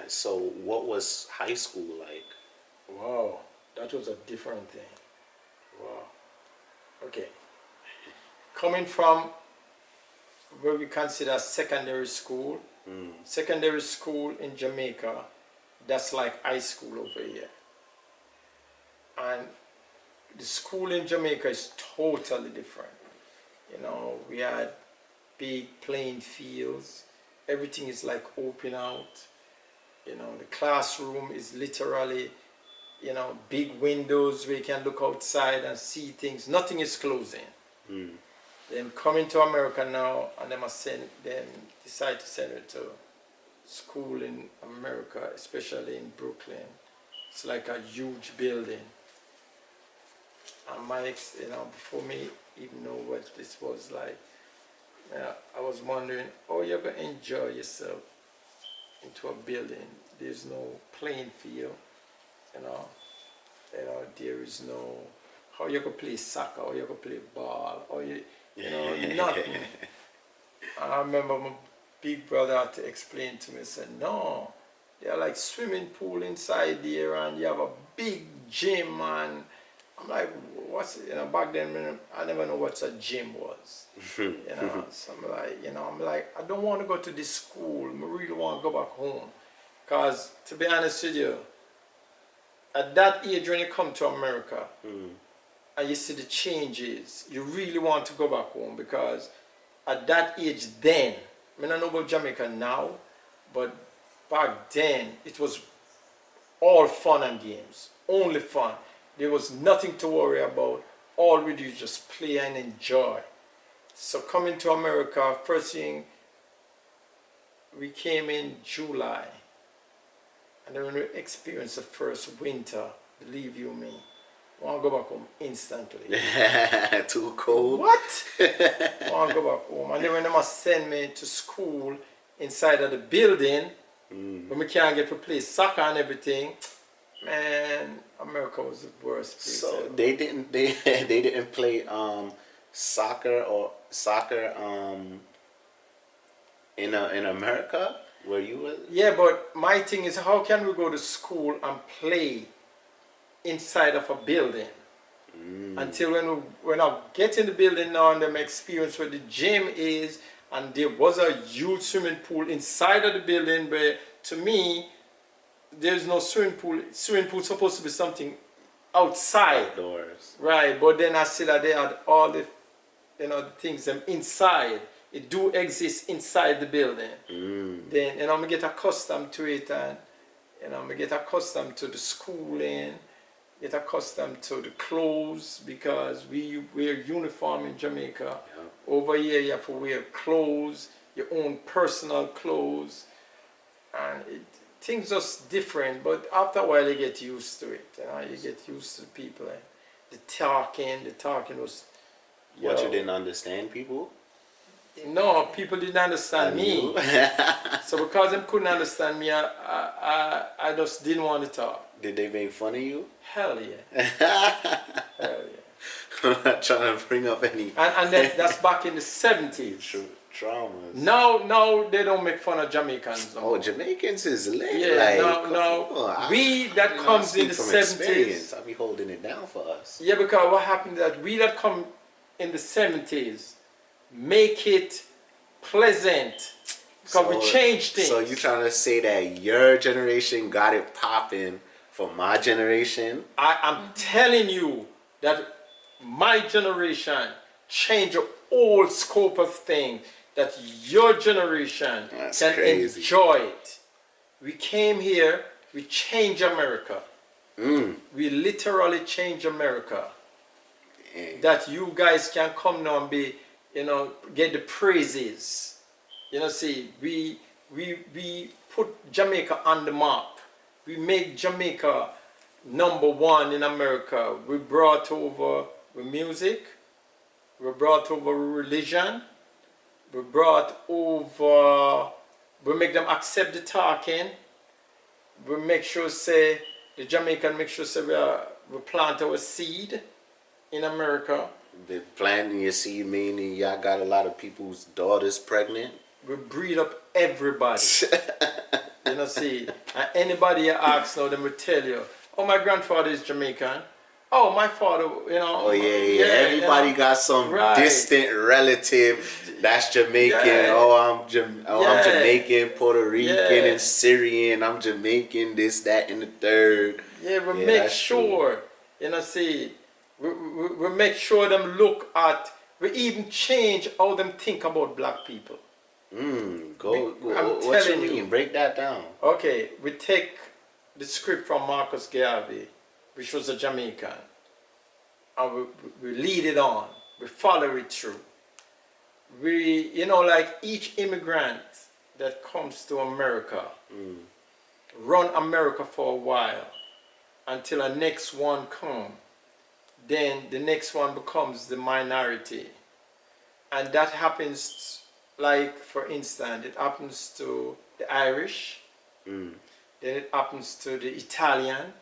So what was high school like? Wow, that was a different thing. Wow. Okay. Coming from where we consider secondary school, secondary school in Jamaica, that's like high school over here. And the school in Jamaica is totally different. You know, we had big playing fields. Everything is like open out. You know, the classroom is literally, you know, big windows where you can look outside and see things. Nothing is closing. Then coming to America now, and then decide to send her to school in America, especially in Brooklyn. It's like a huge building. And you know, before me even know what this was like, I was wondering, oh, you're gonna enjoy yourself into a building. There's no playing field, you know, there is no how you gonna play soccer, or you gonna play ball, or you know, nothing. And I remember my big brother had to explain to me, said, no, they're like swimming pool inside there, and you have a big gym. And I'm like, what's, you know, back then I never know what a gym was. You know, so I'm like, I don't want to go to this school. I really want to go back home. Because to be honest with you, at that age when you come to America, and you see the changes, you really want to go back home, because at that age then, I don't know about Jamaica now, but back then it was all fun and games, only fun. There was nothing to worry about. All we do is just play and enjoy. So coming to America, first thing, we came in July, and then when we experienced the first winter, believe you me, I want to go back home instantly. Too cold. What? I want to go back home. And then when they must send me to school inside of the building, when we can't get to play soccer and everything, man, America was the worst place. So ever. they didn't play soccer in America where you were? Yeah, but my thing is, how can we go to school and play inside of a building? Until when I get in the building now and then experience where the gym is, and there was a huge swimming pool inside of the building, where to me there's no swimming pool. Swimming pool is supposed to be something outside. Outdoors. Right, but then I see that they had all the, you know, the things them inside. It do exist inside the building. Then, you know, I get accustomed to it, and, you know, I get accustomed to the schooling, get accustomed to the clothes, because we wear uniform in Jamaica. Yeah. Over here you have to wear clothes, your own personal clothes, and things just different. But after a while you get used to it. You know, you get used to the people. The talking was. What, you didn't understand people? No, people didn't understand me. So because they couldn't understand me, I just didn't want to talk. Did they make fun of you? Hell yeah. Hell yeah. I'm not trying to bring up any And that's back in the 70s. traumas. No, they don't make fun of Jamaicans. No. Oh, Jamaicans is lit. Yeah, like, no. We that comes in the 70s. I'll be holding it down for us. Yeah, because what happened is that we that come in the 70s make it pleasant. Because we changed things. So you trying to say that your generation got it popping for my generation? I'm telling you that my generation changed the whole scope of things that your generation can crazy. Enjoy it. We came here, we changed America. We literally changed America. Dang. That you guys can come now and be, you know, get the praises. You know, see, we put Jamaica on the map. We make Jamaica #1 in America. We brought over music. We brought over religion. We brought over, we make them accept the talking. We make sure, say, the Jamaican make sure, say, we plant our seed in America. The planting your seed meaning y'all got a lot of people's daughters pregnant. We breed up everybody. You know, see, and anybody you ask now, them will tell you, oh, my grandfather is Jamaican. Oh, my father, you know. Oh yeah. Everybody got some distant relative that's Jamaican. Yeah. I'm Yeah. Jamaican, Puerto Rican, Yeah. and Syrian. I'm Jamaican, this, that, and the third. Yeah, we make sure, you know, see, we make sure them look at, we even change how them think about black people. Go. I'm What you telling mean? you. Break that down. Okay, we take the script from Marcus Garvey, which was a Jamaican, and we lead it on. We follow it through. We, you know, like each immigrant that comes to America, run America for a while until a next one come. Then the next one becomes the minority. And that happens, like, for instance, it happens to the Irish, then it happens to the Italian,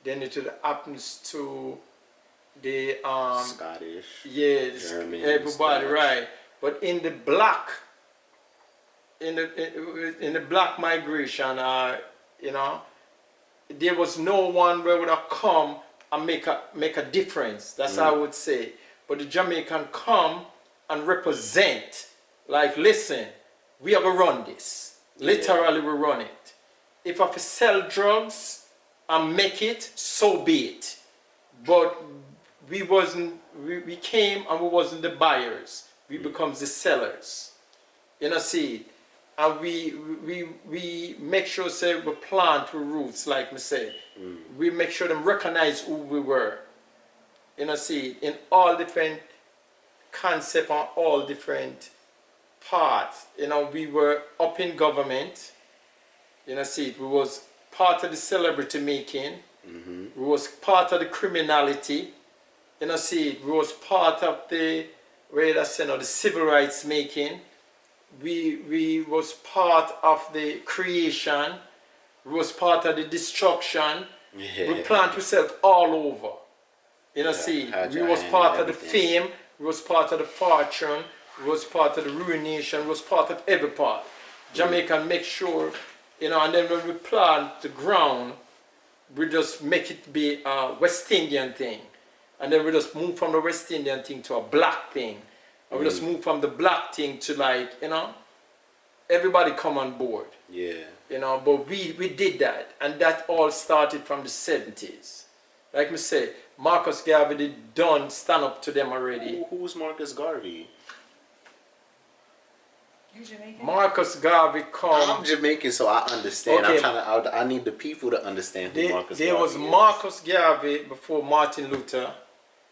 then it happens to the Scottish, yes, German, everybody, Spanish. right? But in the black, in the black migration, you know, there was no one where would have come and make a difference. That's how I would say. But the Jamaican come and represent, like, listen, we are gonna run this. Literally, we run it. If I sell drugs and make it, so be it. But we came and we wasn't the buyers. We becomes the sellers. You know, see, and we make sure, say, we plant with roots, like me say. We make sure them recognize who we were. You know, see, in all different concept on all different parts. You know, we were up in government. You know, see, we was part of the celebrity making. We was part of the criminality. You know, see, we was part of the, the civil rights making. We was part of the creation. We was part of the destruction. We plant ourselves all over. You know, see, we was part of the fame. We was part of the fortune. We was part of the ruination. We was part of every part. Jamaica make sure, you know, and then when we plant the ground, we just make it be a West Indian thing. And then we just move from the West Indian thing to a black thing. And we just move from the black thing to, like, you know, everybody come on board. Yeah. You know, but we did that. And that all started from the 70s. Like me say, Marcus Garvey did done stand up to them already. Who's Marcus Garvey? You Jamaican? Marcus Garvey come. I'm Jamaican, so I understand. Okay. I need the people to understand who Marcus Garvey There was Marcus Garvey before Martin Luther.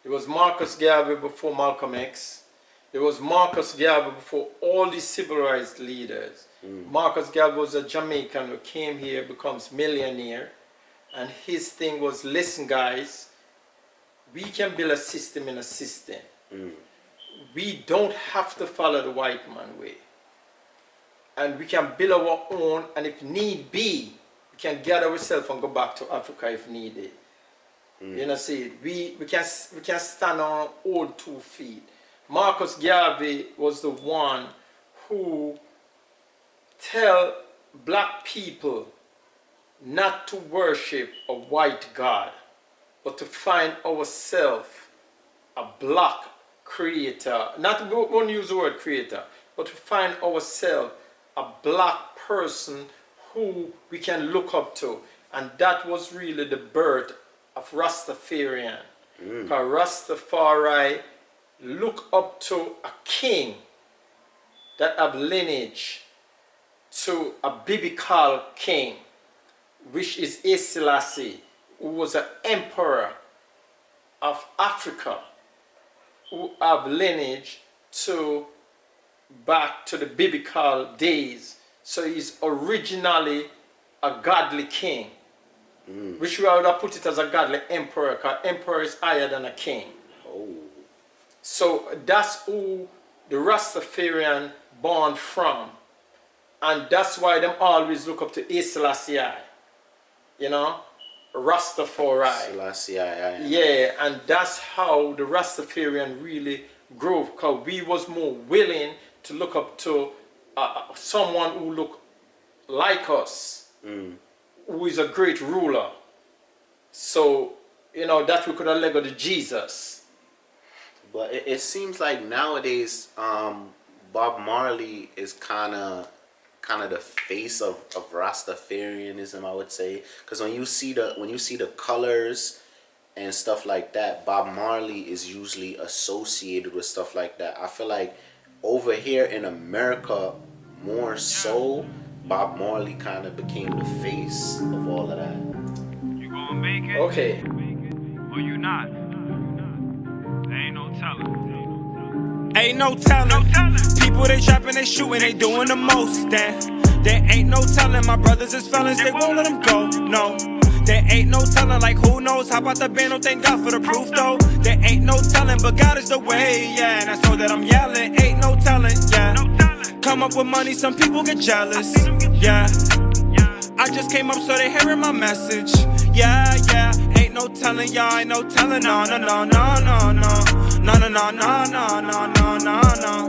There was Marcus Garvey before Malcolm X. There was Marcus Garvey before all these civil rights leaders. Marcus Garvey was a Jamaican who came here, becomes millionaire. And his thing was, listen guys, we can build a system in a system. We don't have to follow the white man way. And we can build our own, and if need be, we can gather ourselves and go back to Africa if needed. You know, see, we can stand on our own 2 feet. Marcus Garvey was the one who tell black people not to worship a white God, but to find ourselves a black creator. Not, we won't use the word creator, but to find ourselves a black person who we can look up to. And that was really the birth of Rastafarian. Because Rastafari look up to a king that have lineage to a biblical king, which is Selassie, who was an emperor of Africa, who have lineage to back to the biblical days. So he's originally a godly king, which we would have put it as a godly emperor, because emperor is higher than a king. So that's who the Rastafarian born from. And that's why them always look up to Selassie, you know, Rastafari. Selassie, Yeah, and that's how the Rastafarian really grew, because we was more willing to look up to someone who look like us, who is a great ruler. So, that we could have legacy to Jesus. But it seems like nowadays, Bob Marley is kind of the face of Rastafarianism, I would say, because when you see the colors and stuff like that, Bob Marley is usually associated with stuff like that. I feel like over here in America, more so, Bob Marley kind of became the face of all of that. You gonna make it? Okay. Or you not? There ain't no telling. Ain't no telling. People they trapping, they shooting, they doing the most. There ain't no telling. My brothers is felons, they won't let them go. No. There ain't no telling, like who knows? How about the band? Don't thank God for the proof though. There ain't no telling, but God is the way, yeah. And I know that I'm yelling, ain't no telling, yeah. Come up with money, some people get jealous, yeah. I just came up so they hearing my message, yeah, yeah. Ain't no telling, y'all, ain't no telling, no, no, no, no, no, no, no, no, no, no, no, no.